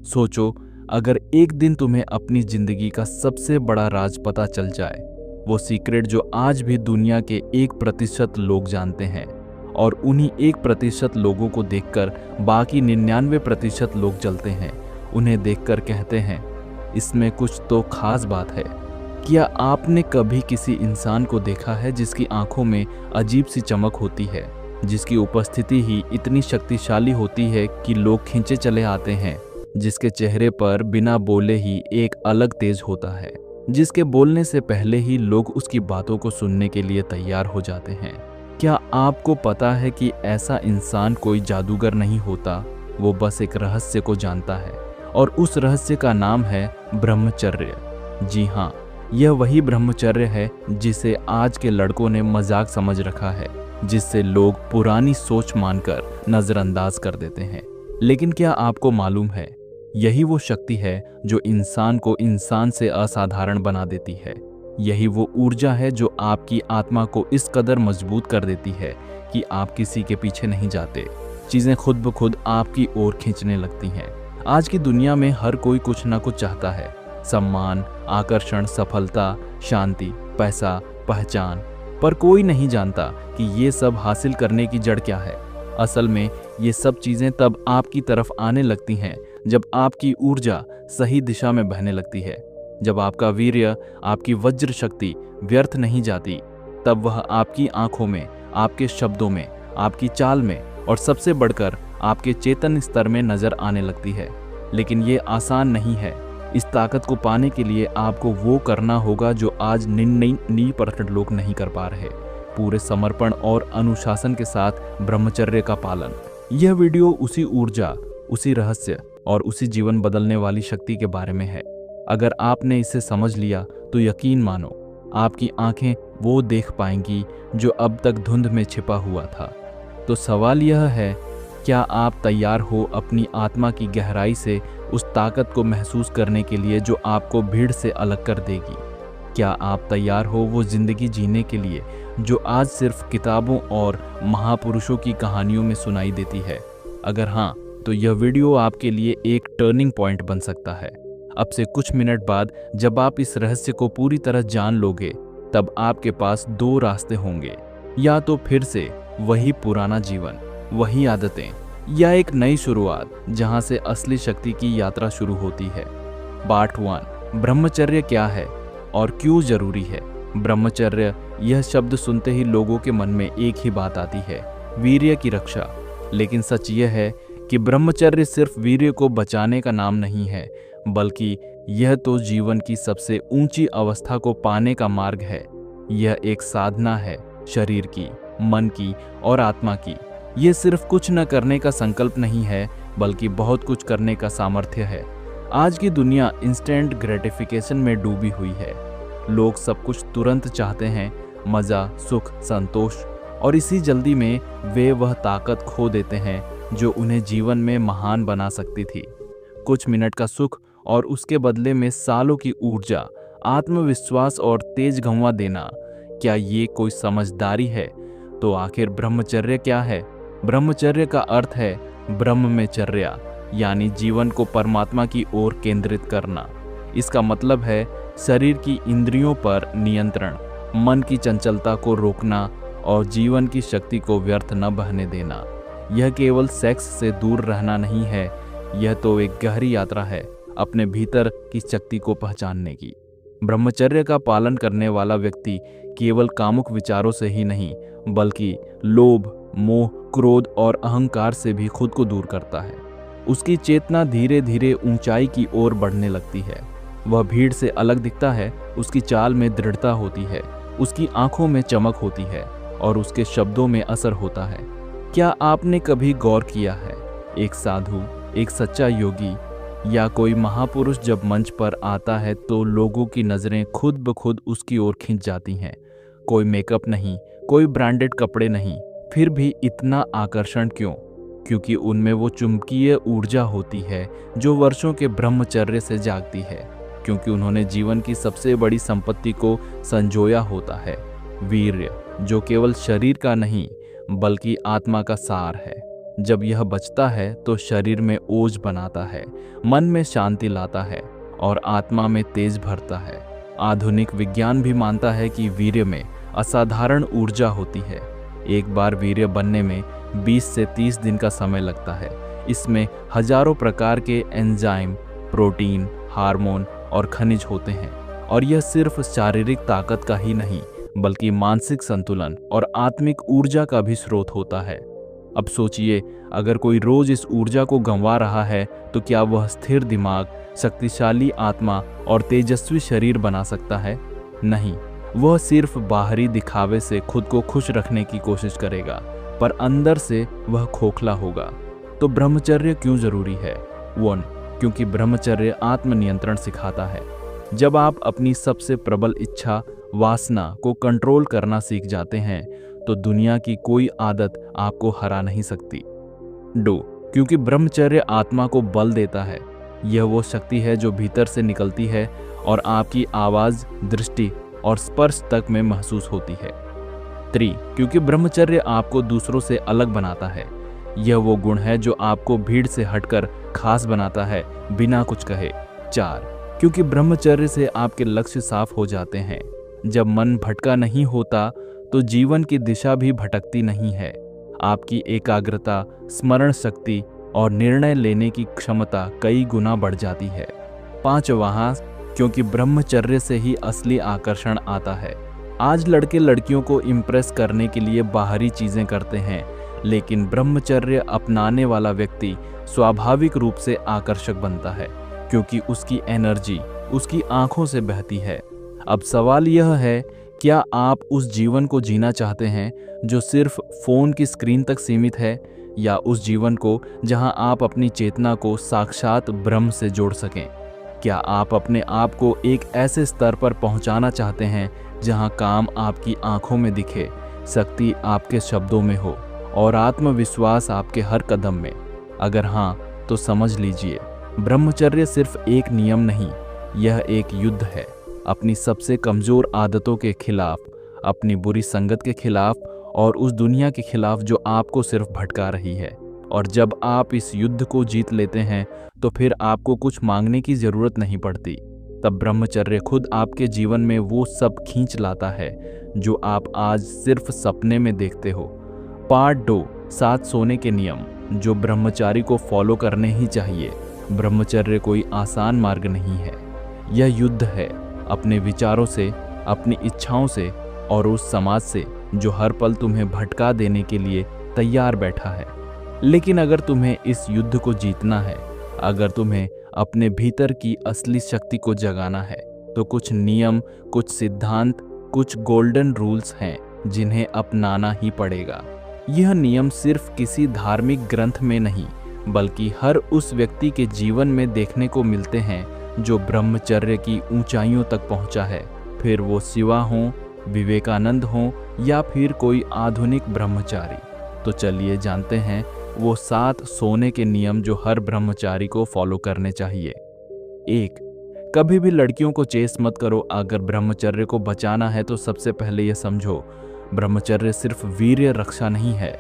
सोचो, अगर एक दिन तुम्हें अपनी जिंदगी का सबसे बड़ा राज पता चल जाए, वो सीक्रेट जो आज भी दुनिया के 1% लोग जानते हैं, और उन्हीं 1% लोगों को देखकर बाकी 99% लोग जलते हैं, उन्हें देखकर कहते हैं इसमें कुछ तो खास बात है। क्या आपने कभी किसी इंसान को देखा है जिसकी आंखों में अजीब सी चमक होती है, जिसकी उपस्थिति ही इतनी शक्तिशाली होती है कि लोग खींचे चले आते हैं, जिसके चेहरे पर बिना बोले ही एक अलग तेज होता है, जिसके बोलने से पहले ही लोग उसकी बातों को सुनने के लिए तैयार हो जाते हैं? क्या आपको पता है कि ऐसा इंसान कोई जादूगर नहीं होता, वो बस एक रहस्य को जानता है, और उस रहस्य का नाम है ब्रह्मचर्य। जी हाँ, यह वही ब्रह्मचर्य है जिसे आज के लड़कों ने मजाक समझ रखा है, जिससे लोग पुरानी सोच मानकर नजरअंदाज कर देते हैं। लेकिन क्या आपको मालूम है, यही वो शक्ति है जो इंसान को इंसान से असाधारण बना देती है। यही वो ऊर्जा है जो आपकी आत्मा को इस कदर मजबूत कर देती है कि आप किसी के पीछे नहीं जाते, चीजें खुद ब खुद आपकी ओर खींचने लगती हैं। आज की दुनिया में हर कोई कुछ ना कुछ चाहता है, सम्मान, आकर्षण, सफलता, शांति, पैसा, पहचान, पर कोई नहीं जानता कि ये सब हासिल करने की जड़ क्या है। असल में ये सब चीजें तब आपकी तरफ आने लगती हैं जब आपकी ऊर्जा सही दिशा में बहने लगती है, जब आपका वीर्य, आपकी वज्र शक्ति व्यर्थ नहीं जाती, तब वह आपकी आंखों में, आपके शब्दों में, आपकी चाल में और सबसे बढ़कर आपके चेतन स्तर में नजर आने लगती है। लेकिन ये आसान नहीं है। इस ताकत को पाने के लिए आपको वो करना होगा जो आज 99% लोग नहीं कर पा रहे, पूरे समर्पण और अनुशासन के साथ ब्रह्मचर्य का पालन। यह वीडियो उसी ऊर्जा, उसी रहस्य और उसी जीवन बदलने वाली शक्ति के बारे में है। अगर आपने इसे समझ लिया तो यकीन मानो, आपकी आंखें वो देख पाएंगी जो अब तक धुंध में छिपा हुआ था। तो सवाल यह है, क्या आप तैयार हो अपनी आत्मा की गहराई से उस ताकत को महसूस करने के लिए जो आपको भीड़ से अलग कर देगी? क्या आप तैयार हो वो जिंदगी जीने के लिए जो आज सिर्फ किताबों और महापुरुषों की कहानियों में सुनाई देती है? अगर हाँ, तो यह वीडियो आपके लिए एक टर्निंग पॉइंट बन सकता है। अब से कुछ मिनट बाद जब आप इस रहस्य को पूरी तरह जान लोगे, तब आपके पास 2 रास्ते होंगे। या तो फिर से वही पुराना जीवन, वही आदतें, या एक नई शुरुआत जहां से असली शक्ति की यात्रा शुरू होती है। पार्ट 1, ब्रह्मचर्य क्या है और क्यों जरूरी है? ब्रह्मचर्य, यह शब्द सुनते ही लोगों के मन में एक ही बात आती है, वीर्य की रक्षा। लेकिन सच यह है कि ब्रह्मचर्य सिर्फ वीर्य को बचाने का नाम नहीं है, बल्कि यह तो जीवन की सबसे ऊंची अवस्था को पाने का मार्ग है। यह एक साधना है, शरीर की, मन की और आत्मा की। ये सिर्फ कुछ न करने का संकल्प नहीं है, बल्कि बहुत कुछ करने का सामर्थ्य है। आज की दुनिया इंस्टेंट ग्रेटिफिकेशन में डूबी हुई है। लोग सब कुछ तुरंत चाहते हैं, मजा, सुख, संतोष, और इसी जल्दी में वे वह ताकत खो देते हैं जो उन्हें जीवन में महान बना सकती थी। कुछ मिनट का सुख और उसके बदले में सालों की ऊर्जा, आत्मविश्वास और तेज गंवा देना, क्या ये कोई समझदारी है? तो आखिर ब्रह्मचर्य क्या है? ब्रह्मचर्य का अर्थ है ब्रह्म में चर्या, यानी जीवन को परमात्मा की ओर केंद्रित करना। इसका मतलब है शरीर की इंद्रियों पर नियंत्रण, मन की चंचलता को रोकना और जीवन की शक्ति को व्यर्थ न बहने देना। यह केवल सेक्स से दूर रहना नहीं है, यह तो एक गहरी यात्रा है अपने भीतर की शक्ति को पहचानने की। ब्रह्मचर्य का पालन करने वाला व्यक्ति केवल कामुक विचारों से ही नहीं, बल्कि लोभ, मोह, क्रोध और अहंकार से भी खुद को दूर करता है। उसकी चेतना धीरे धीरे ऊंचाई की ओर बढ़ने लगती है। वह भीड़ से अलग दिखता है, उसकी चाल में दृढ़ता होती है, उसकी आंखों में चमक होती है और उसके शब्दों में असर होता है। क्या आपने कभी गौर किया है, एक साधु, एक सच्चा योगी या कोई महापुरुष जब मंच पर आता है तो लोगों की नज़रें खुद ब खुद उसकी ओर खिंच जाती हैं। कोई मेकअप नहीं, कोई ब्रांडेड कपड़े नहीं, फिर भी इतना आकर्षण क्यों? क्योंकि उनमें वो चुंबकीय ऊर्जा होती है जो वर्षों के ब्रह्मचर्य से जागती है, क्योंकि उन्होंने जीवन की सबसे बड़ी संपत्ति को संजोया होता है, वीर्य, जो केवल शरीर का नहीं बल्कि आत्मा का सार है। जब यह बचता है तो शरीर में ओज बनाता है, मन में शांति लाता है और आत्मा में तेज भरता है। आधुनिक विज्ञान भी मानता है कि वीर्य में असाधारण ऊर्जा होती है। एक बार वीर्य बनने में 20 से 30 दिन का समय लगता है। इसमें हजारों प्रकार के एंजाइम, प्रोटीन, हार्मोन और खनिज होते हैं और यह सिर्फ शारीरिक ताकत का ही नहीं बल्कि मानसिक संतुलन और आत्मिक ऊर्जा का भी स्रोत होता है। अब सोचिए, अगर कोई रोज इस ऊर्जा को गंवा रहा है तो क्या वह स्थिर दिमाग, शक्तिशाली आत्मा और तेजस्वी शरीर बना सकता है? नहीं, वह सिर्फ बाहरी दिखावे से खुद को खुश रखने की कोशिश करेगा, पर अंदर से वह खोखला होगा। तो ब्रह्मचर्य क्यों जरूरी है? 1. क्योंकि ब्रह्मचर्य आत्मनियंत्रण सिखाता है। जब आप अपनी सबसे प्रबल इच्छा, वासना को कंट्रोल करना सीख जाते हैं तो दुनिया की कोई आदत आपको हरा नहीं सकती। 2. क्योंकि ब्रह्मचर्य आत्मा को बल देता है। यह वो शक्ति है जो भीतर से निकलती है और आपकी आवाज, दृष्टि और स्पर्श तक में महसूस होती है। 3. क्योंकि ब्रह्मचर्य आपको दूसरों से अलग बनाता है। यह वो गुण है जो आपको भीड़ से हटकर खास बनाता है, बिना कुछ कहे। 4. क्योंकि ब्रह्मचर्य से आपके लक्ष्य साफ हो जाते हैं। जब मन भटका नहीं होता तो जीवन की दिशा भी भटकती नहीं है। आपकी एकाग्रता, स्मरण शक्ति और निर्णय लेने की क्षमता कई गुना बढ़ जाती है। 5. क्योंकि ब्रह्मचर्य से ही असली आकर्षण आता है। आज लड़के लड़कियों को इम्प्रेस करने के लिए बाहरी चीजें करते हैं, लेकिन ब्रह्मचर्य अपनाने वाला व्यक्ति स्वाभाविक रूप से आकर्षक बनता है क्योंकि उसकी एनर्जी उसकी आंखों से बहती है। अब सवाल यह है, क्या आप उस जीवन को जीना चाहते हैं जो सिर्फ फोन की स्क्रीन तक सीमित है, या उस जीवन को जहां आप अपनी चेतना को साक्षात ब्रह्म से जोड़ सकें? क्या आप अपने आप को एक ऐसे स्तर पर पहुंचाना चाहते हैं जहां काम आपकी आंखों में दिखे, शक्ति आपके शब्दों में हो और आत्मविश्वास आपके हर कदम में? अगर हाँ, तो समझ लीजिए, ब्रह्मचर्य सिर्फ एक नियम नहीं, यह एक युद्ध है। अपनी सबसे कमजोर आदतों के खिलाफ, अपनी बुरी संगत के खिलाफ और उस दुनिया के खिलाफ जो आपको सिर्फ भटका रही है। और जब आप इस युद्ध को जीत लेते हैं तो फिर आपको कुछ मांगने की जरूरत नहीं पड़ती। तब ब्रह्मचर्य खुद आपके जीवन में वो सब खींच लाता है जो आप आज सिर्फ सपने में देखते हो। पार्ट 2, 7 सोने के नियम जो ब्रह्मचारी को फॉलो करने ही चाहिए। ब्रह्मचर्य कोई आसान मार्ग नहीं है, यह युद्ध है अपने विचारों से, अपनी इच्छाओं से और उस समाज से जो हर पल तुम्हें भटका देने के लिए तैयार बैठा है। लेकिन अगर तुम्हें इस युद्ध को जीतना है, अगर तुम्हें अपने भीतर की असली शक्ति को जगाना है, तो कुछ नियम, कुछ सिद्धांत, कुछ गोल्डन रूल्स हैं जिन्हें अपनाना ही पड़ेगा। यह नियम सिर्फ किसी धार्मिक ग्रंथ में नहीं बल्कि हर उस व्यक्ति के जीवन में देखने को मिलते हैं जो ब्रह्मचर्य की ऊंचाइयों तक पहुंचा है, फिर वो शिवा हों, विवेकानंद हों या फिर कोई आधुनिक ब्रह्मचारी। तो चलिए जानते हैं वो 7 सोने के नियम जो हर ब्रह्मचारी को फॉलो करने चाहिए। 1. कभी भी लड़कियों को चेस मत करो। अगर ब्रह्मचर्य को बचाना है तो सबसे पहले यह समझो, ब्रह्मचर्य सिर्फ वीर्य रक्षा नहीं है,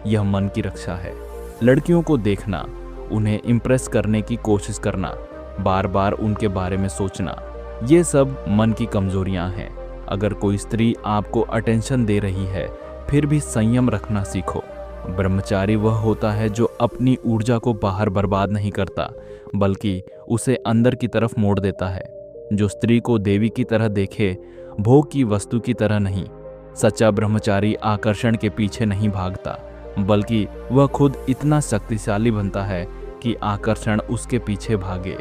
यह मन की रक्षा है। लड़कियों को देखना, उन्हें इम्प्रेस करने की कोशिश करना, बार बार उनके बारे में सोचना, ये सब मन की कमजोरियां हैं। अगर कोई स्त्री आपको अटेंशन दे रही है फिर भी संयम रखना सीखो। ब्रह्मचारी वह होता है जो अपनी ऊर्जा को बाहर बर्बाद नहीं करता बल्कि उसे अंदर की तरफ मोड़ देता है। जो स्त्री को देवी की तरह देखे, भोग की वस्तु की तरह नहीं। सच्चा ब्रह्मचारी आकर्षण के पीछे नहीं भागता बल्कि वह खुद इतना शक्तिशाली बनता है कि आकर्षण उसके पीछे भागे।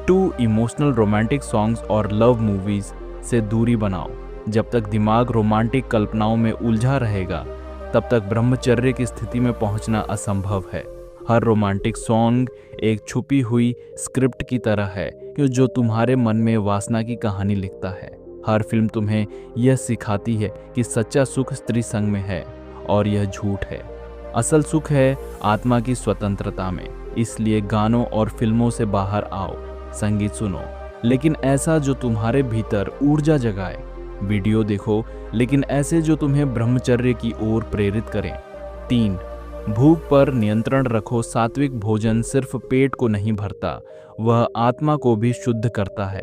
2. इमोशनल रोमांटिक सॉन्ग्स और लव मूवीज से दूरी बनाओ। जब तक दिमाग रोमांटिक कल्पनाओं में उलझा रहेगा तब तक ब्रह्मचर्य की स्थिति में पहुंचना असंभव है। हर रोमांटिक सॉन्ग एक छुपी हुई स्क्रिप्ट की तरह है जो तुम्हारे मन में वासना की कहानी लिखता है। हर फिल्म तुम्हें यह सिखाती है कि सच्चा सुख स्त्री संग में है और यह झूठ है। असल सुख है आत्मा की स्वतंत्रता में। इसलिए गानों और फिल्मों से बाहर आओ, संगीत सुनो, लेकिन ऐसा जो तुम्हारे भीतर ऊर्जा जगाए। वीडियो देखो लेकिन ऐसे जो तुम्हें ब्रह्मचर्य की ओर प्रेरित करें। 3. भूख पर नियंत्रण रखो। सात्विक भोजन सिर्फ पेट को नहीं भरता, वह आत्मा को भी शुद्ध करता है।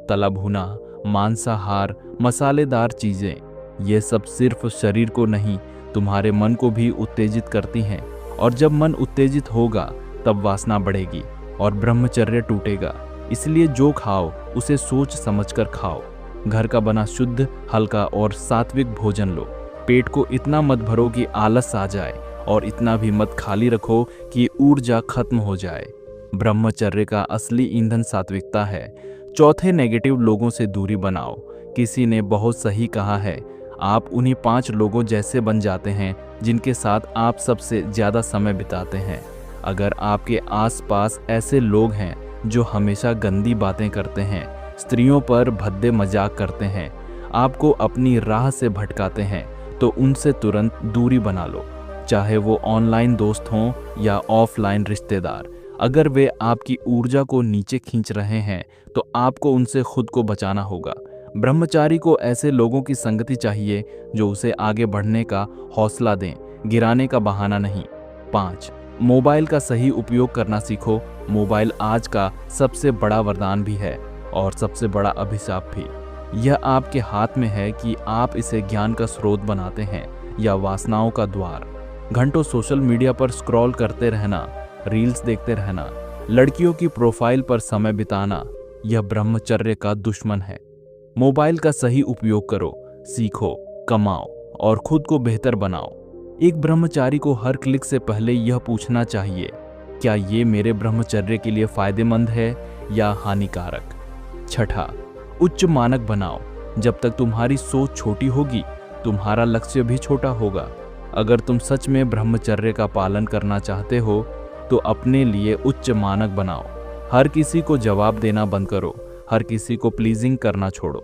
तला भुना, मांसाहार, मसालेदार चीजें, ये सब सिर्फ शरीर को नहीं, तुम्हारे मन को भी उत्तेजित करती हैं। और जब मन उत्तेजित होगा तब वासना बढ़ेगी और ब्रह्मचर्य टूटेगा। इसलिए जो खाओ उसे सोच समझकर खाओ। घर का बना शुद्ध, हल्का और सात्विक भोजन लो। पेट को इतना मत भरो कि आलस आ जाए और इतना भी मत खाली रखो कि ऊर्जा खत्म हो जाए। ब्रह्मचर्य का असली ईंधन सात्विकता है। चौथे, नेगेटिव लोगों से दूरी बनाओ। किसी ने बहुत सही कहा है, आप उन्हीं 5 लोगों जैसे बन जाते हैं जिनके साथ आप सबसे ज्यादा समय बिताते हैं। अगर आपके आसपास ऐसे लोग हैं जो हमेशा गंदी बातें करते हैं, स्त्रियों पर भद्दे मजाक करते हैं, आपको अपनी राह से भटकाते हैं, तो उनसे तुरंत दूरी बना लो। चाहे वो ऑनलाइन दोस्त हों या ऑफलाइन रिश्तेदार। अगर वे आपकी ऊर्जा को नीचे खींच रहे हैं तो आपको उनसे खुद को बचाना होगा। ब्रह्मचारी को ऐसे लोगों की संगति चाहिए जो उसे आगे बढ़ने का हौसला दें, गिराने का बहाना नहीं। 5, मोबाइल का सही उपयोग करना सीखो। मोबाइल आज का सबसे बड़ा वरदान भी है और सबसे बड़ा अभिशाप भी। यह आपके हाथ में है कि आप इसे ज्ञान का स्रोत बनाते हैं या वासनाओं का द्वार। घंटों सोशल मीडिया पर स्क्रॉल करते रहना, रील्स देखते रहना, लड़कियों की प्रोफाइल पर समय बिताना, यह ब्रह्मचर्य का दुश्मन है। मोबाइल का सही उपयोग करो, सीखो, कमाओ और खुद को बेहतर बनाओ। एक ब्रह्मचारी को हर क्लिक से पहले यह पूछना चाहिए, क्या ये मेरे ब्रह्मचर्य के लिए फायदेमंद है या हानिकारक। 6, उच्च मानक बनाओ। जब तक तुम्हारी सोच छोटी होगी, तुम्हारा लक्ष्य भी छोटा होगा। अगर तुम सच में ब्रह्मचर्य का पालन करना चाहते हो तो अपने लिए उच्च मानक बनाओ। हर किसी को जवाब देना बंद करो, हर किसी को प्लीजिंग करना छोड़ो।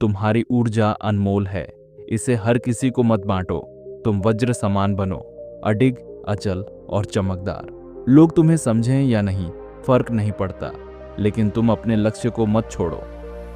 तुम्हारी ऊर्जा अनमोल है, इसे हर किसी को मत बांटो। तुम वज्र समान बनो, अडिग, अचल और चमकदार। लोग तुम्हें समझें या नहीं, फर्क नहीं पड़ता, लेकिन तुम अपने लक्ष्य को मत छोड़ो।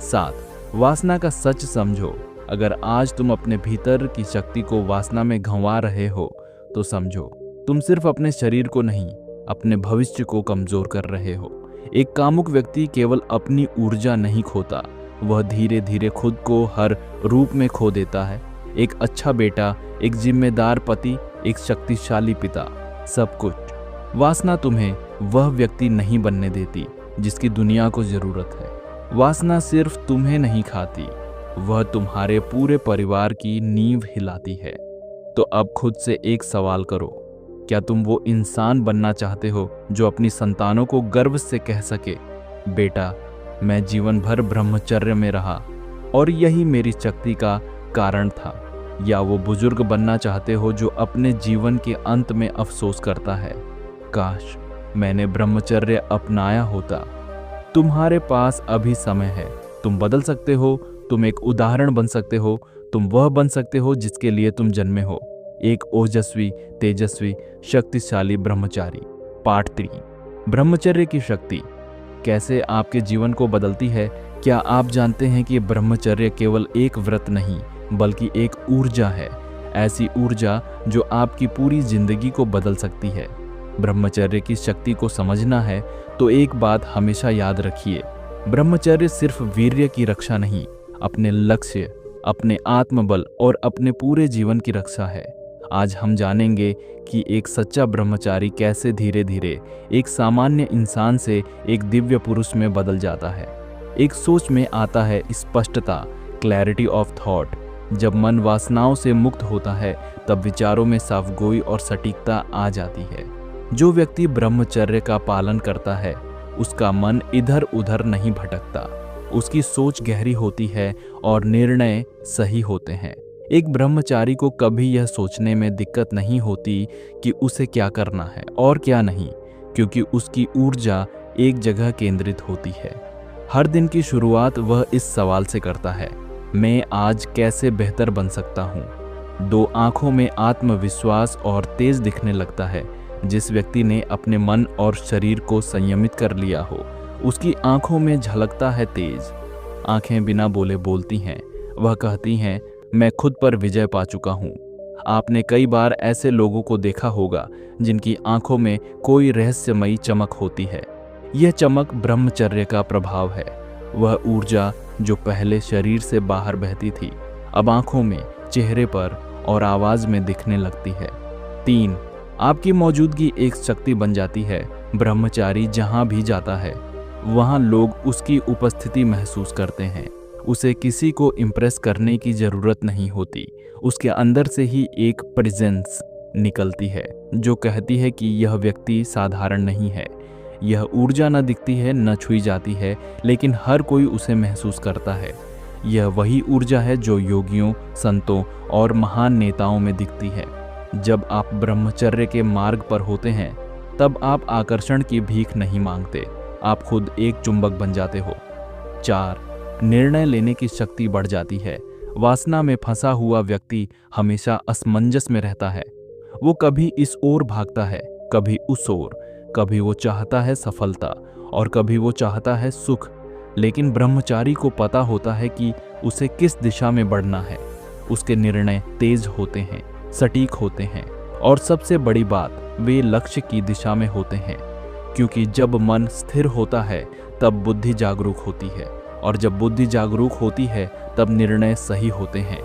7, वासना का सच समझो। अगर आज तुम अपने भीतर की शक्ति को वासना में घंवा रहे हो तो समझो, तुम सिर्फ अपने शरीर को नहीं, अपने भविष्य को कमजोर कर रहे हो। एक कामुक व्यक्ति केवल अपनी ऊर्जा नहीं खोता, वह धीरे धीरे खुद को हर रूप में खो देता है। एक अच्छा बेटा, एक जिम्मेदार पति, एक शक्तिशाली पिता, सब कुछ। वासना तुम्हें वह व्यक्ति नहीं बनने देती जिसकी दुनिया को जरूरत है। वासना सिर्फ तुम्हें नहीं खाती, वह तुम्हारे पूरे परिवार की नींव हिलाती है। तो अब खुद से एक सवाल करो, क्या तुम वो इंसान बनना चाहते हो जो अपनी संतानों को गर्व से कह सके, बेटा मैं जीवन भर ब्रह्मचर्य में रहा और यही मेरी शक्ति का कारण था। या वो बुजुर्ग बनना चाहते हो जो अपने जीवन के अंत में अफसोस करता है, काश मैंने ब्रह्मचर्य अपनाया होता। तुम्हारे पास अभी समय है, तुम बदल सकते हो, तुम एक उदाहरण बन सकते हो, तुम वह बन सकते हो जिसके लिए तुम जन्मे हो, एक ओजस्वी, तेजस्वी, शक्तिशाली ब्रह्मचारी। पार्ट 3, ब्रह्मचर्य की शक्ति कैसे आपके जीवन को बदलती है। क्या आप जानते हैं कि ब्रह्मचर्य केवल एक व्रत नहीं बल्कि एक ऊर्जा है, ऐसी ऊर्जा जो आपकी पूरी जिंदगी को बदल सकती है। ब्रह्मचर्य की शक्ति को समझना है तो एक बात हमेशा याद रखिए, ब्रह्मचर्य सिर्फ वीर्य की रक्षा नहीं, अपने लक्ष्य, अपने आत्मबल और अपने पूरे जीवन की रक्षा है। आज हम जानेंगे कि एक सच्चा ब्रह्मचारी कैसे धीरे धीरे एक सामान्य इंसान से एक दिव्य पुरुष में बदल जाता है। एक सोच में आता है स्पष्टता, क्लैरिटी ऑफ थॉट। जब मन वासनाओं से मुक्त होता है तब विचारों में साफगोई और सटीकता आ जाती है। जो व्यक्ति ब्रह्मचर्य का पालन करता है उसका मन इधर उधर नहीं भटकता, उसकी सोच गहरी होती है और निर्णय सही होते हैं। एक ब्रह्मचारी को कभी यह सोचने में दिक्कत नहीं होती कि उसे क्या करना है और क्या नहीं, क्योंकि उसकी ऊर्जा एक जगह केंद्रित होती है। हर दिन की शुरुआत वह इस सवाल से करता है, मैं आज कैसे बेहतर बन सकता हूँ। 2 आंखों में आत्मविश्वास और तेज दिखने लगता है। जिस व्यक्ति ने अपने मन और शरीर को संयमित कर लिया हो उसकी आंखों में झलकता है तेज। आंखें बिना बोले बोलती हैं, वह कहती हैं मैं खुद पर विजय पा चुका हूँ। आपने कई बार ऐसे लोगों को देखा होगा जिनकी आंखों में कोई रहस्यमयी चमक होती है। यह चमक ब्रह्मचर्य का प्रभाव है। वह ऊर्जा जो पहले शरीर से बाहर बहती थी, अब आंखों में, चेहरे पर और आवाज में दिखने लगती है। 3. आपकी मौजूदगी एक शक्ति बन जाती है। ब्रह्मचारी जहां भी जाता है वहां लोग उसकी उपस्थिति महसूस करते हैं। उसे किसी को इम्प्रेस करने की जरूरत नहीं होती। उसके अंदर से ही एक प्रेजेंस निकलती है जो कहती है कि यह व्यक्ति साधारण नहीं है। यह ऊर्जा न दिखती है, न छुई जाती है, लेकिन हर कोई उसे महसूस करता है। यह वही ऊर्जा है जो योगियों, संतों और महान नेताओं में दिखती है। जब आप ब्रह्मचर्य के मार्ग पर होते हैं तब आप आकर्षण की भीख नहीं मांगते, आप खुद एक चुंबक बन जाते हो। 4. निर्णय लेने की शक्ति बढ़ जाती है। वासना में फंसा हुआ व्यक्ति हमेशा असमंजस में रहता है। वो कभी इस ओर भागता है, कभी उस ओर। कभी वो चाहता है सफलता और कभी वो चाहता है सुख। लेकिन ब्रह्मचारी को पता होता है कि उसे किस दिशा में बढ़ना है। उसके निर्णय तेज होते हैं, सटीक होते हैं और सबसे बड़ी बात, वे लक्ष्य की दिशा में होते हैं। क्योंकि जब मन स्थिर होता है तब बुद्धि जागरूक होती है और जब बुद्धि जागरूक होती है तब निर्णय सही होते हैं।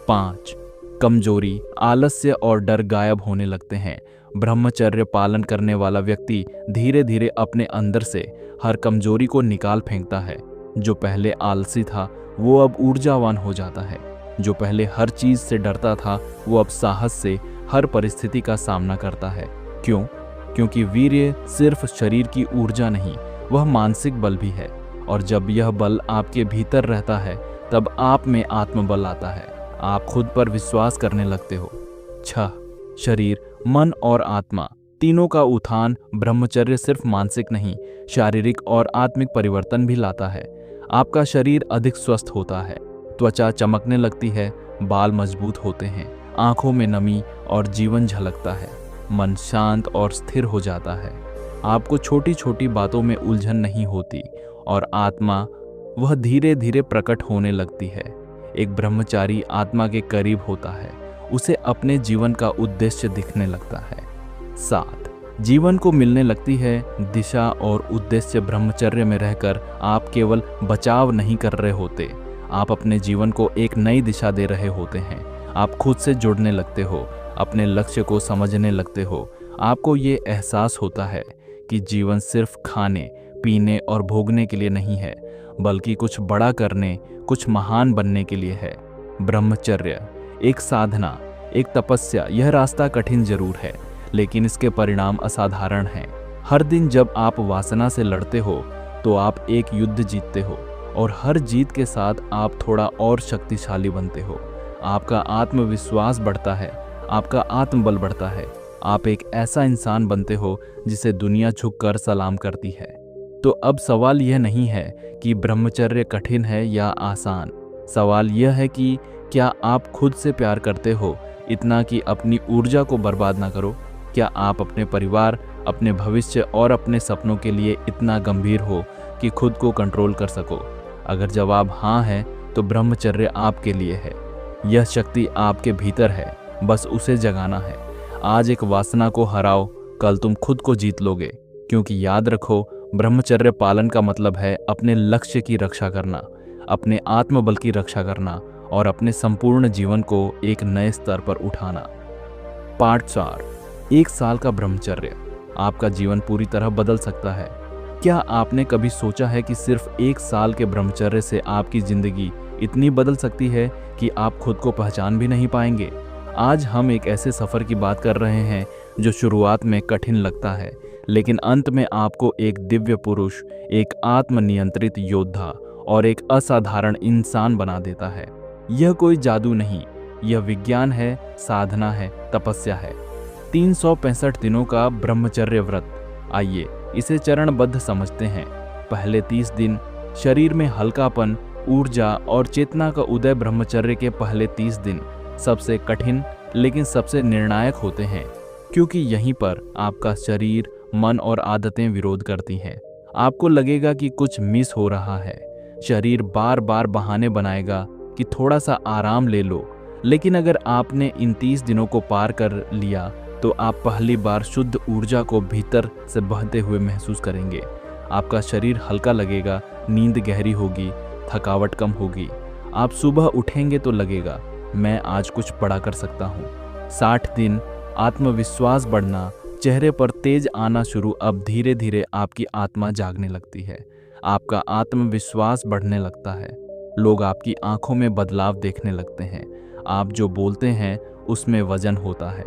5. कमजोरी, आलस्य और डर गायब होने लगते हैं। ब्रह्मचर्य पालन करने वाला व्यक्ति धीरे धीरे अपने अंदर से हर कमजोरी को निकाल फेंकता है। जो पहले आलसी था वो अब ऊर्जावान हो जाता है। जो पहले हर चीज से डरता था वो अब साहस से हर परिस्थिति का सामना करता है। क्यों? क्योंकि वीर्य सिर्फ शरीर की ऊर्जा नहीं, वह मानसिक बल भी है। और जब यह बल आपके भीतर रहता है तब आप में आत्मबल आता है। आप खुद पर विश्वास करने लगते हो। 6. शरीर, मन और आत्मा तीनों का उत्थान। ब्रह्मचर्य सिर्फ मानसिक नहीं, शारीरिक और आत्मिक परिवर्तन भी लाता है। आपका शरीर अधिक स्वस्थ होता है, त्वचा चमकने लगती है, बाल मजबूत होते हैं, आंखों में नमी और जीवन झलकता है, मन शांत और स्थिर हो जाता है। आपको छोटी छोटी बातों में उलझन नहीं होती और आत्मा वह धीरे धीरे प्रकट होने लगती है। एक ब्रह्मचारी आत्मा के करीब होता है, उसे अपने जीवन का उद्देश्य दिखने लगता है। 7. जीवन को मिलने लगती है दिशा और उद्देश्य। ब्रह्मचर्य में रहकर आप केवल बचाव नहीं कर रहे होते, आप अपने जीवन को एक नई दिशा दे रहे होते हैं। आप खुद से जुड़ने लगते हो, अपने लक्ष्य को समझने लगते हो। आपको ये एहसास होता है कि जीवन सिर्फ खाने, पीने और भोगने के लिए नहीं है, बल्कि कुछ बड़ा करने, कुछ महान बनने के लिए है। ब्रह्मचर्य एक साधना, एक तपस्या। यह रास्ता कठिन जरूर है, लेकिन इसके परिणाम असाधारण हैं। हर दिन जब आप वासना से लड़ते हो तो आप एक युद्ध जीतते हो और हर जीत के साथ आप थोड़ा और शक्तिशाली बनते हो। आपका आत्मविश्वास बढ़ता है, आपका आत्मबल बढ़ता है। आप एक ऐसा इंसान बनते हो जिसे दुनिया झुककर सलाम करती है। तो अब सवाल यह नहीं है कि ब्रह्मचर्य कठिन है या आसान। सवाल यह है कि क्या आप खुद से प्यार करते हो इतना कि अपनी ऊर्जा को बर्बाद ना करो? क्या आप अपने परिवार, अपने भविष्य और अपने सपनों के लिए इतना गंभीर हो कि खुद को कंट्रोल कर सको? अगर जवाब हाँ है तो ब्रह्मचर्य आपके लिए है। यह शक्ति आपके भीतर है, बस उसे जगाना है। आज एक वासना को हराओ, कल तुम खुद को जीत लोगे। क्योंकि याद रखो, ब्रह्मचर्य पालन का मतलब है अपने लक्ष्य की रक्षा करना, अपने आत्मबल की रक्षा करना और अपने संपूर्ण जीवन को एक नए स्तर पर उठाना। पार्ट 4, 1 साल का ब्रह्मचर्य आपका जीवन पूरी तरह बदल सकता है। क्या आपने कभी सोचा है कि सिर्फ 1 साल के ब्रह्मचर्य से आपकी जिंदगी इतनी बदल सकती है कि आप खुद को पहचान भी नहीं पाएंगे? आज हम एक ऐसे सफर की बात कर रहे हैं जो शुरुआत में कठिन लगता है, लेकिन अंत में आपको एक दिव्य पुरुष, एक आत्मनियंत्रित योद्धा और एक असाधारण इंसान बना देता है। यह कोई जादू नहीं, यह विज्ञान है, साधना है, तपस्या है। 365 दिनों का ब्रह्मचर्य व्रत। आइए इसे चरणबद्ध समझते हैं। पहले 30 दिन शरीर में हल्कापन, ऊर्जा और चेतना का उदय। ब्रह्मचर्य के पहले 30 दिन सबसे कठिन लेकिन सबसे निर्णायक होते हैं, क्योंकि यहीं पर आपका शरीर, मन और आदतें विरोध करती हैं। आपको लगेगा कि कुछ मिस हो रहा है। शरीर बार बार बहाने बनाएगा कि थोड़ा सा आराम ले लो, लेकिन अगर आपने इन 30 दिनों को पार कर लिया तो आप पहली बार शुद्ध ऊर्जा को भीतर से बहते हुए महसूस करेंगे। आपका शरीर हल्का लगेगा, नींद गहरी होगी, थकावट कम होगी। आप सुबह उठेंगे तो लगेगा मैं आज कुछ बड़ा कर सकता हूँ। 60 दिन आत्मविश्वास बढ़ना, चेहरे पर तेज आना शुरू। अब धीरे धीरे आपकी आत्मा जागने लगती है, आपका आत्मविश्वास बढ़ने लगता है। लोग आपकी आंखों में बदलाव देखने लगते हैं। आप जो बोलते हैं उसमें वजन होता है।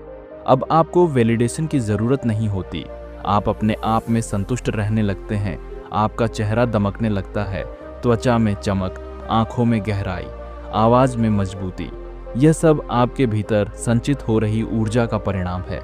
अब आपको वैलिडेशन की ज़रूरत नहीं होती। आप अपने आप में संतुष्ट रहने लगते हैं। आपका चेहरा दमकने लगता है, त्वचा में चमक, आंखों में गहराई, आवाज़ में मजबूती। यह सब आपके भीतर संचित हो रही ऊर्जा का परिणाम है।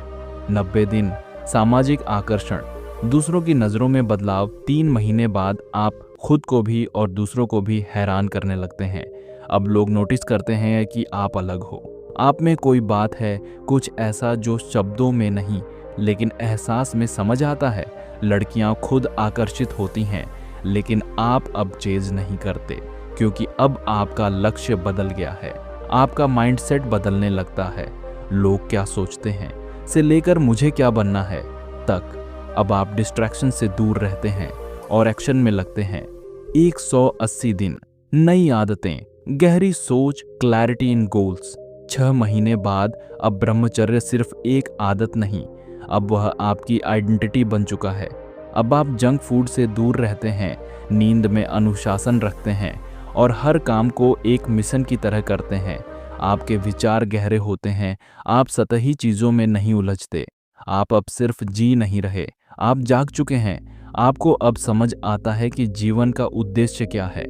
90 दिन सामाजिक आकर्षण, दूसरों की नज़रों में बदलाव। 3 महीने बाद आप खुद को भी और दूसरों को भी हैरान करने लगते हैं। अब लोग नोटिस करते हैं कि आप अलग हो। आप में कोई बात है, कुछ ऐसा जो शब्दों में नहीं लेकिन एहसास में समझ आता है। लड़कियां खुद आकर्षित होती हैं, लेकिन आप अब चेज नहीं करते, क्योंकि अब आपका लक्ष्य बदल गया है। आपका माइंडसेट बदलने लगता है। लोग क्या सोचते हैं से लेकर मुझे क्या बनना है तक। अब आप डिस्ट्रैक्शन से दूर रहते हैं और एक्शन में लगते हैं। 180 दिन, नई आदतें, गहरी सोच, क्लैरिटी इन गोल्स। 6 महीने बाद अब ब्रह्मचर्य सिर्फ एक आदत नहीं, अब वह आपकी आइडेंटिटी बन चुका है। अब आप जंक फूड से दूर रहते हैं, नींद में अनुशासन रखते हैं और हर काम को एक मिशन की तरह करते हैं। आपके विचार गहरे होते हैं, आप सतही चीज़ों में नहीं उलझते। आप अब सिर्फ जी नहीं रहे, आप जाग चुके हैं। आपको अब समझ आता है कि जीवन का उद्देश्य क्या है।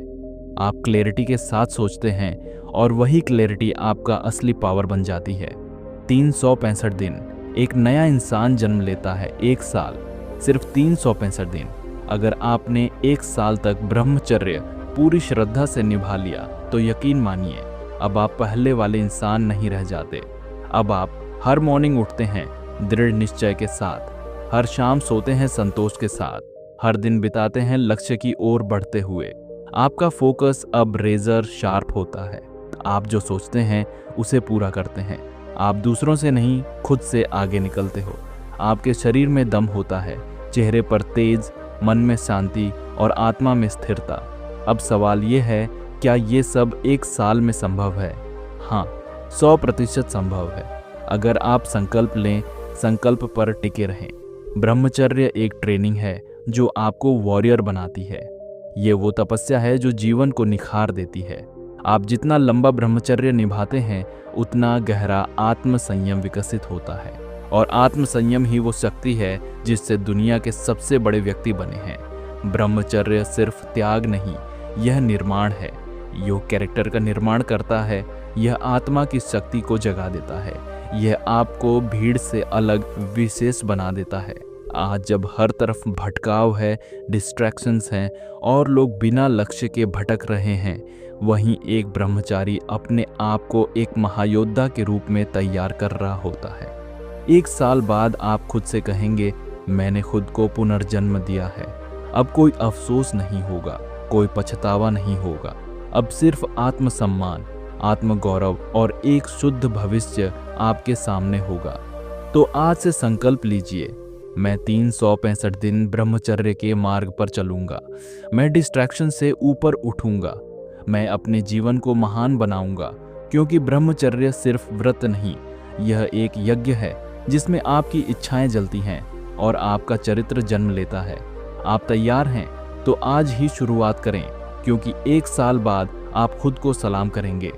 आप क्लैरिटी के साथ सोचते हैं और वही क्लैरिटी आपका असली पावर बन जाती है। 365 दिन, एक नया इंसान जन्म लेता है। 1 साल, सिर्फ 365 दिन। अगर आपने 1 साल तक ब्रह्मचर्य पूरी श्रद्धा से निभा लिया तो यकीन मानिए अब आप पहले वाले इंसान नहीं रह जाते। अब आप हर मॉर्निंग उठते हैं दृढ़ निश्चय के साथ, हर शाम सोते हैं संतोष के साथ, हर दिन बिताते हैं लक्ष्य की ओर बढ़ते हुए। आपका फोकस अब रेजर शार्प होता है। आप जो सोचते हैं उसे पूरा करते हैं। आप दूसरों से नहीं, खुद से आगे निकलते हो। आपके शरीर में दम होता है, चेहरे पर तेज, मन में शांति और आत्मा में स्थिरता। अब सवाल ये है, क्या ये सब 1 साल में संभव है? हाँ, 100% संभव है, अगर आप संकल्प लें, संकल्प पर टिके रहें। ब्रह्मचर्य एक ट्रेनिंग है जो आपको वॉरियर बनाती है। ये वो तपस्या है जो जीवन को निखार देती है। आप जितना लंबा ब्रह्मचर्य निभाते हैं, उतना गहरा आत्म संयम विकसित होता है, और आत्म संयम ही वो शक्ति है जिससे दुनिया के सबसे बड़े व्यक्ति बने हैं। ब्रह्मचर्य सिर्फ त्याग नहीं, यह निर्माण है। योग कैरेक्टर का निर्माण करता है, यह आत्मा की शक्ति को जगा देता है, यह आपको भीड़ से अलग विशेष बना देता है। आज जब हर तरफ भटकाव है, डिस्ट्रैक्शंस हैं और लोग बिना लक्ष्य के भटक रहे हैं, वहीं एक ब्रह्मचारी अपने आप को एक महायोद्धा के रूप में तैयार कर रहा होता है। 1 साल बाद आप खुद से कहेंगे, मैंने खुद को पुनर्जन्म दिया है। अब कोई अफसोस नहीं होगा, कोई पछतावा नहीं होगा। अब सिर्फ आत्मसम्मान, आत्मगौरव और एक शुद्ध भविष्य आपके सामने होगा। तो आज से संकल्प लीजिए, मैं 365 दिन ब्रह्मचर्य के मार्ग पर चलूंगा। मैं डिस्ट्रैक्शन से ऊपर उठूंगा। मैं अपने जीवन को महान बनाऊंगा, क्योंकि ब्रह्मचर्य सिर्फ व्रत नहीं, यह एक यज्ञ है जिसमें आपकी इच्छाएं जलती हैं और आपका चरित्र जन्म लेता है। आप तैयार हैं तो आज ही शुरुआत करें, क्योंकि 1 साल बाद आप खुद को सलाम करेंगे।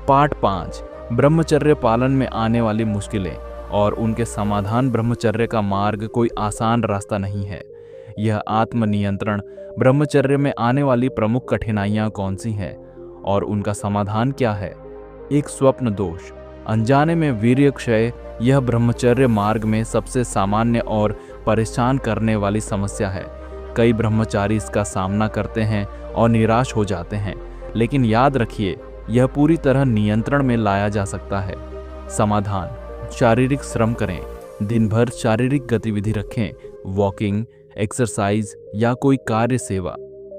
पार्ट 5, ब्रह्मचर्य पालन में आने वाली मुश्किलें और उनके समाधान। ब्रह्मचर्य का मार्ग कोई आसान रास्ता नहीं है। यह आत्मनियंत्रण। ब्रह्मचर्य में आने वाली प्रमुख कठिनाइयां कौन सी हैं और उनका समाधान क्या है? एक स्वप्न दोष, अनजाने में वीर्य क्षय। यह ब्रह्मचर्य मार्ग में सबसे सामान्य और परेशान करने वाली समस्या है। कई ब्रह्मचारी इसका सामना करते हैं और निराश हो जाते हैं, लेकिन याद रखिए, यह पूरी तरह नियंत्रण में लाया जा सकता है। समाधान, शारीरिक श्रम करें। दिन भर शारीरिक गतिविधि रखें, वॉकिंग, एक्सरसाइज या कोई कार्य सेवा।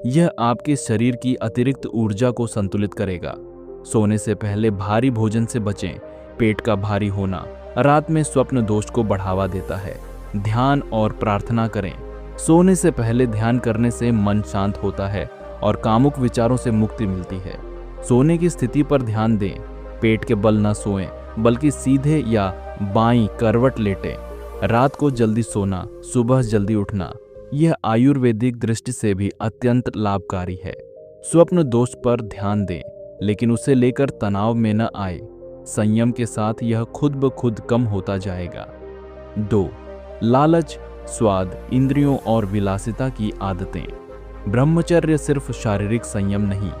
यह आपके शरीर की अतिरिक्त ऊर्जा को संतुलित करेगा। सोने से पहले भारी भोजन से बचें। पेट का भारी होना रात में स्वप्न दोष को बढ़ावा देता है। ध्यान और प्रार्थना करें। सोने से पहले ध्यान करने से मन शांत होता है और कामुक विचारों से मुक्ति मिलती है। सोने की स्थिति पर ध्यान दें। पेट के बल न सोएं, बल्कि सीधे या बाईं करवट लेटें। रात को जल्दी सोना, सुबह जल्दी उठना, यह आयुर्वेदिक दृष्टि से भी अत्यंत लाभकारी है। स्वप्न दोष पर ध्यान दें, लेकिन उसे लेकर तनाव में न आए। संयम के साथ यह खुद ब खुद कम होता जाएगा। 2. लालच, स्वाद, इंद्रियों और विलासिता की आदतें। ब्रह्मचर्य सिर्फ शारीरिक संयम नहीं,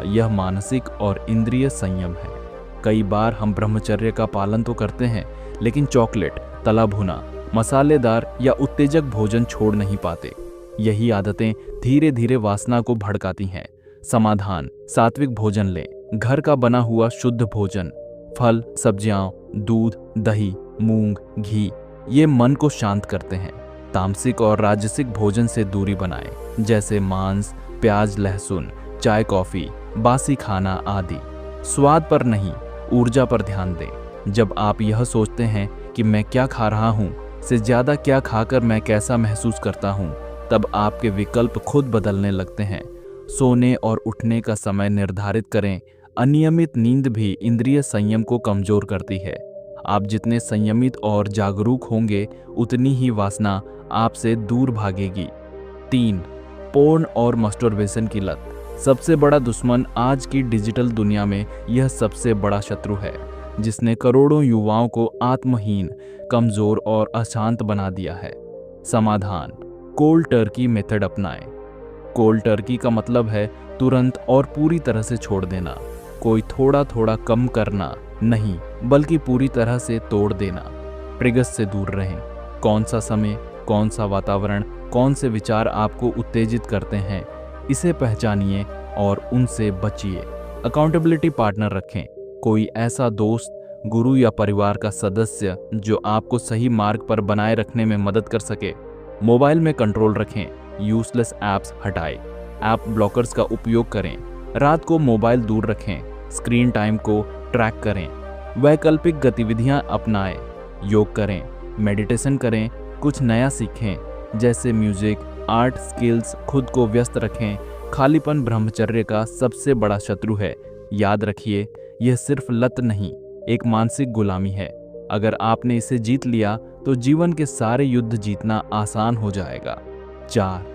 यह मानसिक और इंद्रिय संयम है। कई बार हम ब्रह्मचर्य का पालन तो करते हैं, लेकिन चॉकलेट, तला भुना, मसालेदार या उत्तेजक भोजन छोड़ नहीं पाते। यही आदतें धीरे धीरे वासना को भड़काती हैं। समाधान: सात्विक भोजन लें। घर का बना हुआ शुद्ध भोजन, फल, सब्जियां, दूध, दही, मूंग, घी, ये मन को शांत करते हैं। तामसिक और राजसिक भोजन से दूरी बनाएं, जैसे मांस, प्याज, लहसुन, चाय, कॉफी, बासी खाना आदि। स्वाद पर नहीं, ऊर्जा पर ध्यान दें। जब आप यह सोचते हैं कि मैं क्या खा रहा हूँ से ज्यादा क्या खाकर मैं कैसा महसूस करता हूँ, तब आपके विकल्प खुद बदलने लगते हैं। सोने और उठने का समय निर्धारित करें। अनियमित नींद भी इंद्रिय संयम को कमजोर करती है। आप जितने संयमित और जागरूक होंगे, उतनी ही वासना आपसे दूर भागेगी। 3. पोर्न और मस्टरबेशन की लत। सबसे बड़ा दुश्मन आज की डिजिटल दुनिया में यह सबसे बड़ा शत्रु है, जिसने करोड़ों युवाओं को आत्महीन, कमजोर और अशांत बना दिया है। समाधान: कोल्ड टर्की मेथड अपनाएं। कोल्ड टर्की का मतलब है तुरंत और पूरी तरह से छोड़ देना। कोई थोड़ा थोड़ा कम करना नहीं, बल्कि पूरी तरह से तोड़ देना। ट्रिगर्स से दूर रहें। कौन सा समय, कौन सा वातावरण, कौन से विचार आपको उत्तेजित करते हैं, इसे पहचानिए और उनसे बचिए। अकाउंटेबिलिटी पार्टनर रखें। कोई ऐसा दोस्त, गुरु या परिवार का सदस्य जो आपको सही मार्ग पर बनाए रखने में मदद कर सके। मोबाइल में कंट्रोल रखें। यूजलेस ऐप्स हटाएं। ऐप ब्लॉकर्स का उपयोग करें। रात को मोबाइल दूर रखें। स्क्रीन टाइम को ट्रैक करें। वैकल्पिक गतिविधियां अपनाएं। योग करें, मेडिटेशन करें, कुछ नया सीखें, जैसे म्यूजिक, आर्ट, स्किल्स। खुद को व्यस्त रखें। खालीपन ब्रह्मचर्य का सबसे बड़ा शत्रु है। याद रखिए, यह सिर्फ लत नहीं, एक मानसिक गुलामी है। अगर आपने इसे जीत लिया तो जीवन के सारे युद्ध जीतना आसान हो जाएगा। 4.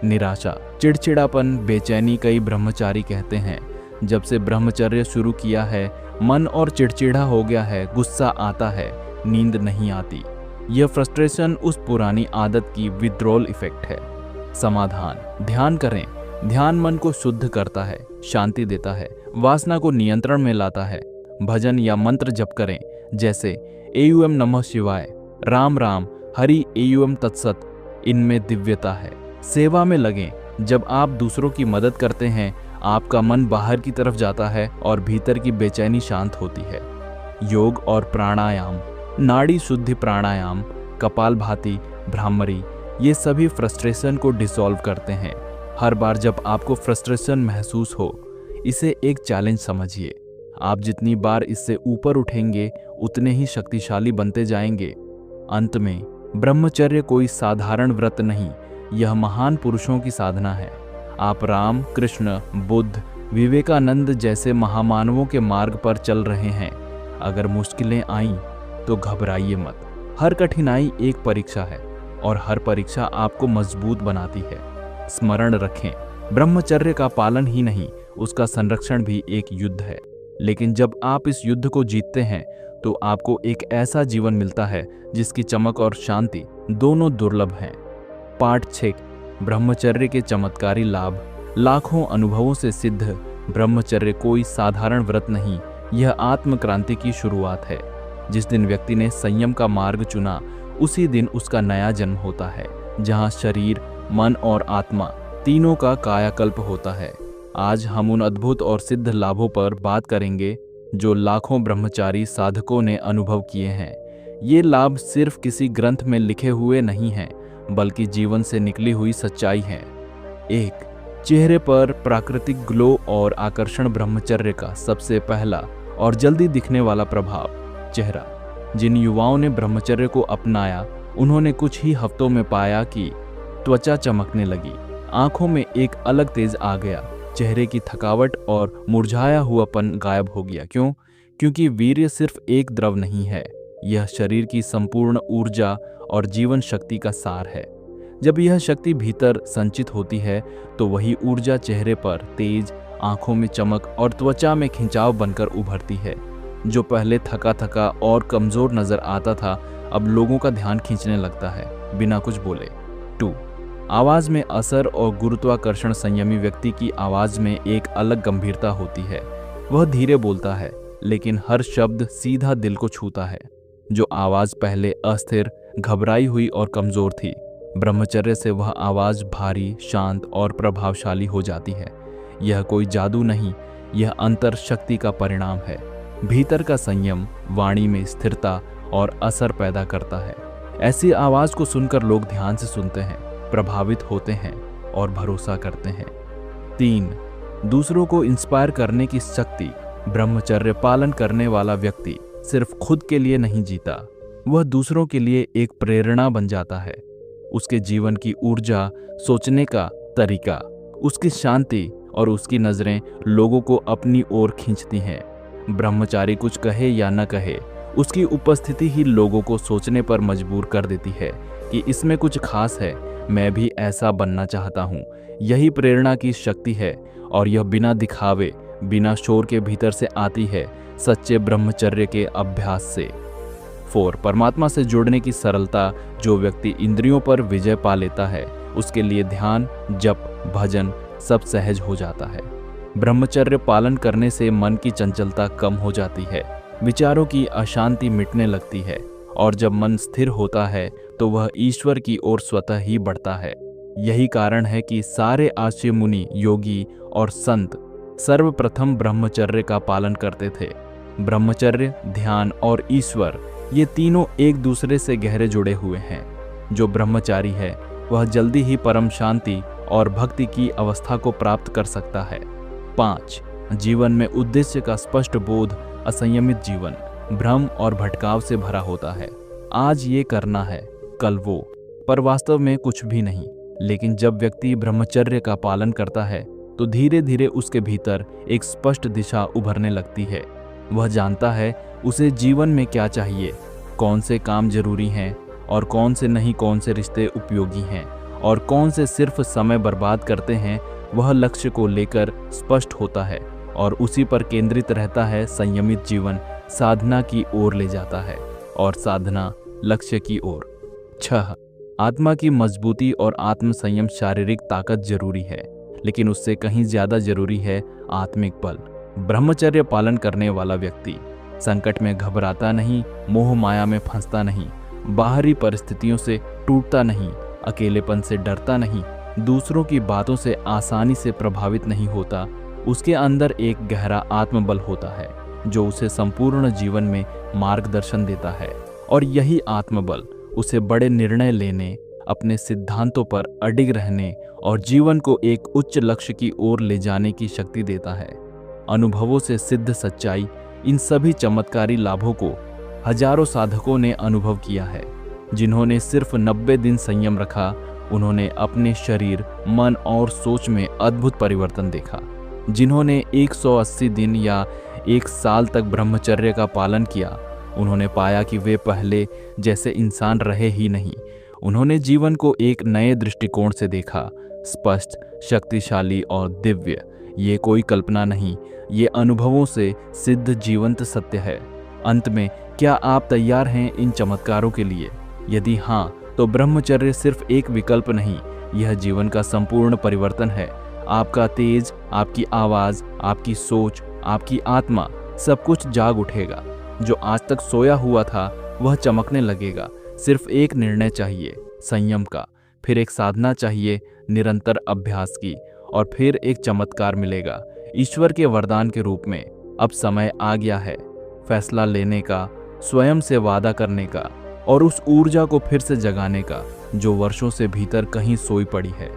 निराशा, चिड़चिड़ापन, बेचैनी। कई ब्रह्मचारी कहते हैं, जब से ब्रह्मचर्य शुरू किया है मन और चिड़चिड़ा हो गया है, गुस्सा आता है, नींद नहीं आती। यह फ्रस्ट्रेशन उस पुरानी आदत की विथड्रॉल इफेक्ट है। समाधान: ध्यान करें। ध्यान मन को शुद्ध करता है, शांति देता है, वासना को नियंत्रण में लाता है। भजन या मंत्र जप करें, जैसे एयूएम नमः शिवाय, राम राम, हरि एयूएम तत्सत। इनमें दिव्यता है। सेवा में लगें। जब आप दूसरों की मदद करते हैं, आपका मन बाहर की तरफ जाता है और भीतर की बेचैनी शांत होती है। योग और प्राणायाम, नाड़ी शुद्धि प्राणायाम, कपालभाति, भ्रामरी, ये सभी फ्रस्ट्रेशन को डिसॉल्व करते हैं। हर बार जब आपको फ्रस्ट्रेशन महसूस हो, इसे एक चैलेंज समझिए। आप जितनी बार इससे ऊपर उठेंगे, उतने ही शक्तिशाली बनते जाएंगे। अंत में, ब्रह्मचर्य कोई साधारण व्रत नहीं, यह महान पुरुषों की साधना है। आप राम, कृष्ण, बुद्ध, विवेकानंद जैसे महामानवों के मार्ग पर चल रहे हैं। अगर मुश्किलें आईं तो घबराइए मत। हर कठिनाई एक परीक्षा है और हर परीक्षा आपको मजबूत बनाती है। स्मरण रखें, ब्रह्मचर्य का पालन ही नहीं, उसका संरक्षण भी एक युद्ध है। लेकिन जब आप इस युद्ध को जीतते हैं तो आपको एक ऐसा जीवन मिलता है जिसकी चमक और शांति दोनों दुर्लभ हैं। पाठ 6, ब्रह्मचर्य के चमत्कारी लाभ। लाखों अनुभवों से सिद्ध ब्रह्मचर्य कोई साधारण व्रत नहीं, यह आत्मक्रांति की शुरुआत है। जिस दिन व्यक्ति ने संयम का मार्ग चुना, उसी दिन उसका नया जन्म होता है, जहां शरीर, मन और आत्मा तीनों का कायाकल्प होता है। आज हम उन अद्भुत और सिद्ध लाभों पर बात करेंगे जो लाखों ब्रह्मचारी साधकों ने अनुभव किए हैं। ये लाभ सिर्फ किसी ग्रंथ में लिखे हुए नहीं हैं, बल्कि जीवन से निकली हुई सच्चाई है। 1. चेहरे पर प्राकृतिक ग्लो और आकर्षण ब्रह्मचर्य का सबसे पहला और जल्दी दिखने वाला प्रभाव। चेहरा। जिन युवाओं ने ब्रह्मचर्य को अपनाया उन्होंने कुछ ही हफ्तों में पाया कि त्वचा चमकने लगी, आंखों में एक अलग तेज आ गया, चेहरे की थकावट और मुरझाया हुआपन गायब हो गया। क्यों? क्योंकि वीर्य सिर्फ एक द्रव नहीं है, यह शरीर की संपूर्ण ऊर्जा और जीवन शक्ति का सार है। जब यह शक्ति भीतर संचित होती है तो वही ऊर्जा चेहरे पर तेज, आंखों में चमक और त्वचा में खिंचाव बनकर उभरती है। जो पहले थका थका और कमजोर नजर आता था अब लोगों का ध्यान खींचने लगता है बिना कुछ बोले। 2. आवाज में असर और गुरुत्वाकर्षण। संयमी व्यक्ति की आवाज में एक अलग गंभीरता होती है। वह धीरे बोलता है लेकिन हर शब्द सीधा दिल को छूता है। जो आवाज पहले अस्थिर, घबराई हुई और कमजोर थी, ब्रह्मचर्य से वह आवाज भारी, शांत और प्रभावशाली हो जाती है। यह कोई जादू नहीं, यह अंतर शक्ति का परिणाम है। भीतर का संयम वाणी में स्थिरता और असर पैदा करता है। ऐसी आवाज को सुनकर लोग ध्यान से सुनते हैं, प्रभावित होते हैं और भरोसा करते हैं। 3. दूसरों को इंस्पायर करने की शक्ति। ब्रह्मचर्य पालन करने वाला व्यक्ति सिर्फ खुद के लिए नहीं जीता, वह दूसरों के लिए एक प्रेरणा बन जाता है। उसके जीवन की ऊर्जा, सोचने का तरीका, उसकी शांति और उसकी नजरें लोगों को अपनी ओर खींचती हैं। ब्रह्मचारी कुछ कहे या न कहे, उसकी उपस्थिति ही लोगों को सोचने पर मजबूर कर देती है कि इसमें कुछ खास है, मैं भी ऐसा बनना चाहता हूँ। यही प्रेरणा की शक्ति है और यह बिना दिखावे, बिना शोर के भीतर से आती है, सच्चे ब्रह्मचर्य के अभ्यास से। 4. परमात्मा से जुड़ने की सरलता। जो व्यक्ति इंद्रियों पर विजय पा लेता है उसके लिए ध्यान, जप, भजन सब सहज हो जाता है। ब्रह्मचर्य पालन करने से मन की चंचलता कम हो जाती है, विचारों की अशांति मिटने लगती है और जब मन स्थिर होता है तो वह ईश्वर की ओर स्वतः ही बढ़ता है। यही कारण है कि सारे आर्य मुनि, योगी और संत सर्वप्रथम ब्रह्मचर्य का पालन करते थे। ब्रह्मचर्य, ध्यान और ईश्वर, ये तीनों एक दूसरे से गहरे जुड़े हुए हैं। जो ब्रह्मचारी है वह जल्दी ही परम शांति और भक्ति की अवस्था को प्राप्त कर सकता है। 5. जीवन में उद्देश्य का स्पष्ट बोध। असंयमित जीवन भ्रम और भटकाव से भरा होता है। आज ये करना है, कल वो, पर वास्तव में कुछ भी नहीं। लेकिन जब व्यक्ति ब्रह्मचर्य का पालन करता है तो धीरे धीरे उसके भीतर एक स्पष्ट दिशा उभरने लगती है। वह जानता है उसे जीवन में क्या चाहिए, कौन से काम जरूरी हैं और कौन से नहीं, कौन से रिश्ते उपयोगी हैं और कौन से सिर्फ समय बर्बाद करते हैं। वह लक्ष्य को लेकर स्पष्ट होता है और उसी पर केंद्रित रहता है। संयमित जीवन साधना की ओर ले जाता है और साधना लक्ष्य की ओर। 6. आत्मा की मजबूती और आत्म संयम। शारीरिक ताकत जरूरी है लेकिन उससे कहीं ज्यादा जरूरी है आत्मिक बल। ब्रह्मचर्य पालन करने वाला व्यक्ति संकट में घबराता नहीं, मोह माया में फंसता नहीं, बाहरी परिस्थितियों से टूटता नहीं, अकेलेपन से डरता नहीं, दूसरों की बातों से आसानी से प्रभावित नहीं होता। उसके अंदर एक गहरा आत्मबल होता है जो उसे संपूर्ण जीवन में मार्गदर्शन देता है और यही आत्मबल उसे बड़े निर्णय लेने, अपने सिद्धांतों पर अडिग रहने और जीवन को एक उच्च लक्ष्य की ओर ले जाने की शक्ति देता है। अनुभवों से सिद्ध सच्चाई। इन सभी चमत्कारी लाभों को हजारों साधकों ने अनुभव किया है। जिन्होंने सिर्फ 90 दिन संयम रखा उन्होंने अपने शरीर, मन और सोच में अद्भुत परिवर्तन देखा। जिन्होंने 180 दिन या 1 साल तक ब्रह्मचर्य का पालन किया उन्होंने पाया कि वे पहले जैसे इंसान रहे ही नहीं। उन्होंने जीवन को एक नए दृष्टिकोण से देखा, स्पष्ट, शक्तिशाली और दिव्य। ये कोई कल्पना नहीं, ये अनुभवों से सिद्ध जीवंत सत्य है। अंत में, क्या आप तैयार हैं इन चमत्कारों के लिए? यदि हाँ, तो ब्रह्मचर्य सिर्फ एक विकल्प नहीं, यह जीवन का संपूर्ण परिवर्तन है। आपका तेज, आपकी आवाज, आपकी सोच, आपकी आत्मा, सब कुछ जाग उठेगा। जो आज तक सोया हुआ था वह चमकने लगेगा। सिर्फ एक निर्णय चाहिए, संयम का, फिर एक साधना चाहिए, निरंतर अभ्यास की, और फिर एक चमत्कार मिलेगा ईश्वर के वरदान के रूप में। अब समय आ गया है फैसला लेने का, स्वयं से वादा करने का और उस ऊर्जा को फिर से जगाने का जो वर्षों से भीतर कहीं सोई पड़ी है।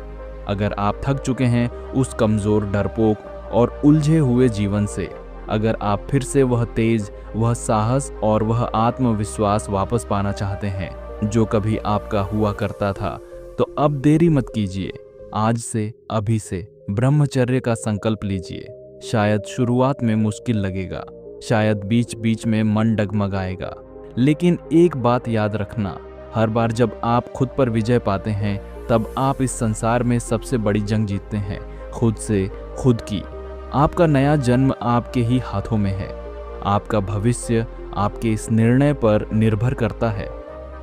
अगर आप थक चुके हैं उस कमज़ोर, डरपोक और उलझे हुए जीवन से, अगर आप फिर से वह तेज, वह साहस और वह आत्मविश्वास वापस पाना चाहते हैं जो कभी आपका हुआ करता था, तो अब देरी मत कीजिए। आज से, अभी से ब्रह्मचर्य का संकल्प लीजिए। शायद शुरुआत में मुश्किल लगेगा, शायद बीच बीच में मन डगमगाएगा, लेकिन एक बात याद रखना, हर बार जब आप खुद पर विजय पाते हैं तब आप इस संसार में सबसे बड़ी जंग जीतते हैं, खुद से, खुद की। आपका नया जन्म आपके ही हाथों में है। आपका भविष्य आपके इस निर्णय पर निर्भर करता है।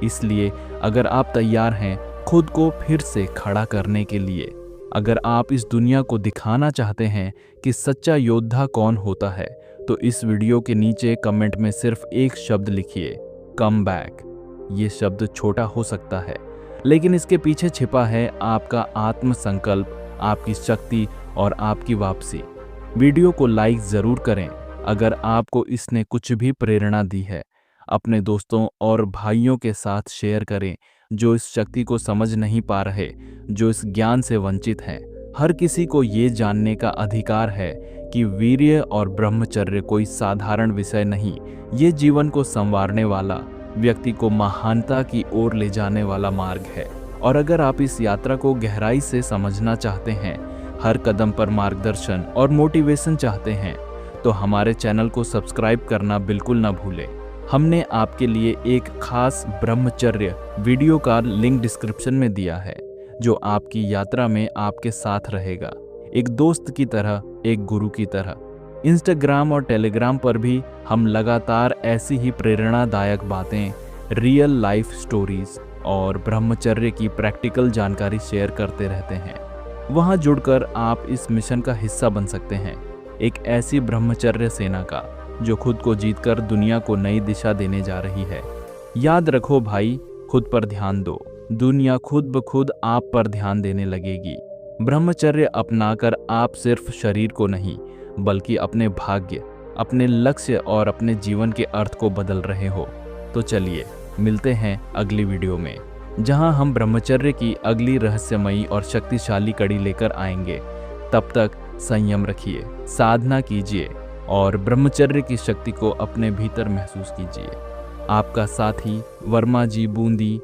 इसलिए अगर आप तैयार हैं खुद को फिर से खड़ा करने के लिए, अगर आप इस दुनिया को दिखाना चाहते हैं कि सच्चा योद्धा कौन होता है, तो इस वीडियो के नीचे कमेंट में सिर्फ एक शब्द लिखिए, कम बैक। ये शब्द छोटा हो सकता है, लेकिन इसके पीछे छिपा है आपका आत्मसंकल्प, आपकी शक्ति और आपकी वापसी। वीडियो को लाइक ज़रूर करें अगर आपको इसने कुछ भी प्रेरणा दी है। अपने दोस्तों और भाइयों के साथ शेयर करें जो इस शक्ति को समझ नहीं पा रहे, जो इस ज्ञान से वंचित हैं। हर किसी को ये जानने का अधिकार है कि वीर्य और ब्रह्मचर्य कोई साधारण विषय नहीं, ये जीवन को संवारने वाला, व्यक्ति को महानता की ओर ले जाने वाला मार्ग है। और अगर आप इस यात्रा को गहराई से समझना चाहते हैं, हर कदम पर मार्गदर्शन और मोटिवेशन चाहते हैं, तो हमारे चैनल को सब्सक्राइब करना बिल्कुल ना भूलें। हमने आपके लिए एक खास ब्रह्मचर्य वीडियो का लिंक डिस्क्रिप्शन में दिया है, जो आपकी यात्रा में आपके साथ रहेगा, एक दोस्त की तरह, एक गुरु की तरह। इंस्टाग्राम और टेलीग्राम पर भी हम लगातार ऐसी ही प्रेरणादायक बातें, रियल लाइफ स्टोरीज और ब्रह्मचर्य की प्रैक्टिकल जानकारी शेयर करते रहते हैं। वहां जुड़कर आप इस मिशन का हिस्सा बन सकते हैं, एक ऐसी ब्रह्मचर्य सेना का जो खुद को जीतकर दुनिया को नई दिशा देने जा रही है। याद रखो भाई, खुद पर ध्यान दो, दुनिया खुद ब खुद आप पर ध्यान देने लगेगी। ब्रह्मचर्य अपनाकर आप सिर्फ शरीर को नहीं, बल्कि अपने भाग्य, अपने लक्ष्य और अपने जीवन के अर्थ को बदल रहे हो। तो चलिए मिलते हैं अगली वीडियो में, जहां हम ब्रह्मचर्य की अगली रहस्यमयी और शक्तिशाली कड़ी लेकर आएंगे। तब तक संयम रखिए, साधना कीजिए और ब्रह्मचर्य की शक्ति को अपने भीतर महसूस कीजिए। आपका साथी वर्मा जी बूंदी,